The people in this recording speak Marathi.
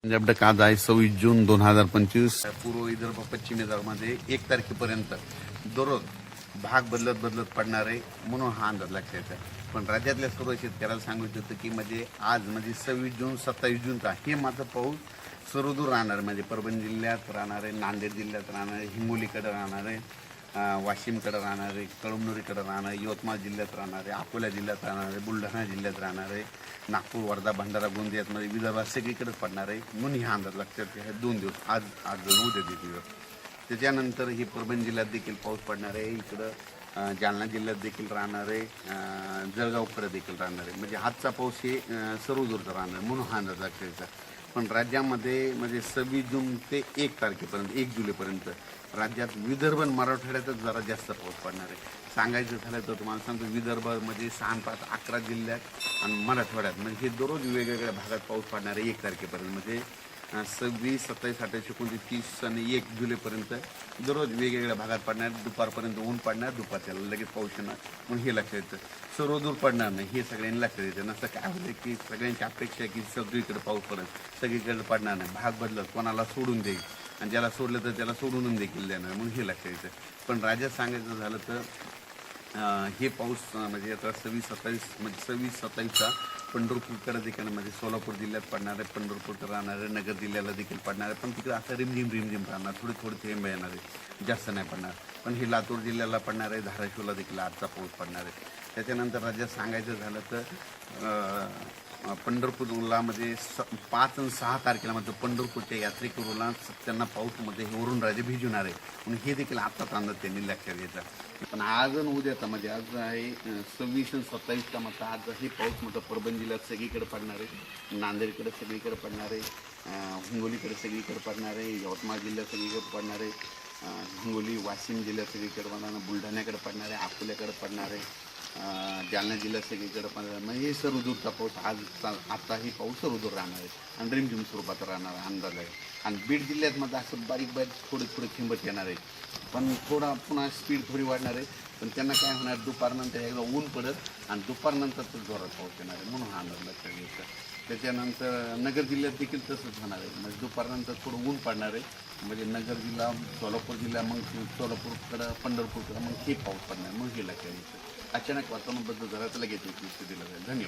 पंजाब आज आहे 26 जून 2025. पूर्व विदर्भ पश्चिम विदर्भामध्ये 1 तारखेपर्यंत दररोज भाग बदलत बदलत पडणार आहे म्हणून हा अंदाज लक्षात येतो. पण राज्यातल्या सर्व शेतकऱ्याला सांगितलं होतं की म्हणजे आज म्हणजे 26 जून 27 जूनचा हे मात्र पाऊस सर्वदूर राहणार. म्हणजे परभणी जिल्ह्यात राहणार आहे, नांदेड जिल्ह्यात राहणार आहे, हिंगोलीकडे राहणार आहे, वाशिमकडे राहणार आहे, कळमनुरीकडे राहणार आहे, यवतमाळ जिल्ह्यात राहणार आहे, अकोला जिल्ह्यात राहणार आहे, बुलढाणा जिल्ह्यात राहणार आहे, नागपूर, वर्धा, भंडारा, गोंदियामध्ये विदर्भात सगळीकडेच पडणार आहे म्हणून हा अंदाज लक्षात घ्या. हे 2 दिवस आज उद्या दिवस. त्याच्यानंतर ही परभणी जिल्ह्यात देखील पाऊस पडणार आहे, इकडं जालना जिल्ह्यात देखील राहणार आहे, जळगावकडे देखील राहणार आहे. म्हणजे आजचा पाऊस हे सर्वदूरचा राहणार म्हणून हा अंदाज लक्षात घ्यायचा. पण राज्यामध्ये म्हणजे 26 जून ते 1 तारखेपर्यंत 1 जुलैपर्यंत राज्यात विदर्भ आणि मराठवाड्यातच जरा जास्त पाऊस पडणार आहे. सांगायचं झालं तर तुम्हाला सांगतो विदर्भामध्ये 6 5 11 जिल्ह्यात आणि मराठवाड्यात म्हणजे हे दररोज वेगवेगळ्या भागात पाऊस पडणार आहे 1 तारखेपर्यंत. म्हणजे 26, 27, 28, 29, 30 आणि 1 जुलैपर्यंत दररोज वेगवेगळ्या भागात पडणार. दुपारपर्यंत ऊन पडणार, दुपारच्याला लगेच पाऊस येणार म्हणून हे लक्षात येतं. सर्वदूर पडणार नाही हे सगळ्यांनी लक्षात येतं. नसतं काय होतं की सगळ्यांची अपेक्षा आहे की सगळीकडे पाऊस पडेल, सगळीकडे पडणार नाही. भाग बदलत कोणाला सोडून देईल आणि ज्याला सोडलं तर त्याला सोडून देखील देणार म्हणून हे लक्षात येतं. पण राज्यात सांगायचं झालं तर हे पाऊस म्हणजे आता 26-27 म्हणजे 26-27चा पंढरपूरकडे देखील म्हणजे सोलापूर जिल्ह्यात पडणार आहे, पंढरपूरकडे राहणार आहे, नगर जिल्ह्याला देखील पडणार आहे. पण तिकडे असं रिमझिम राहणार, थोडे थेंब येणार आहे, जास्त नाही पडणार. पण हे लातूर जिल्ह्याला पडणार आहे, धाराशिवला देखील आजचा पाऊस पडणार आहे. त्याच्यानंतर राज्यात सांगायचं झालं तर पंढरपूरला म्हणजे 5 आणि 6 तारखेला म्हणजे पंढरपूरच्या यात्रेकरूला त्यांना पाऊसमध्ये हे वरून राजे भिजवणार आहे म्हणून हे देखील आत्ताच अंदाज त्यांनी लक्षात घ्यायचा. पण आज आणि उद्याचा म्हणजे आज आहे 26 आणि 27चा मात्र आज हे पाऊस मात्र परभणी जिल्ह्यात सगळीकडे पडणार आहे, नांदेडकडे सगळीकडे पडणार आहे, हिंगोलीकडे सगळीकडे पडणार आहे, यवतमाळ जिल्ह्यात सगळीकडे पडणार आहे, हिंगोली वाशिम जिल्ह्यात सगळीकडे पडणार आहे, बुलढाण्याकडे पडणार आहे, अकोल्याकडे पडणार आहे, जालना जिल्ह्यात सगळीकडे पडणार. म्हणजे हे सर्वदूरचा पाऊस आताही पाऊस सर्वदूर राहणार आहे आणि रिमझिम स्वरूपात राहणार अंदाज आहे. आणि बीड जिल्ह्यात मात्र असं बारीक थोडे थिंबत येणार आहे. पण थोडा पुन्हा स्पीड थोडी वाढणार आहे. पण त्यांना काय होणार दुपारनंतर एकदा ऊन पडत आणि दुपारनंतर तर जोरात पाऊस येणार आहे म्हणून हा अंदाज लक्षात घ्यायचा. त्याच्यानंतर नगर जिल्ह्यात देखील तसंच होणार आहे. म्हणजे दुपारनंतर थोडं ऊन पडणार आहे. म्हणजे नगर जिल्हा, सोलापूर जिल्हा, मग सोलापूरकडं, पंढरपूरकडं मग हे पाऊस पडणार मग हे लक्षात घ्यायचं. अचानक वातावरण बदल झाला तर लगेच दिला जाईल. धन्यवाद.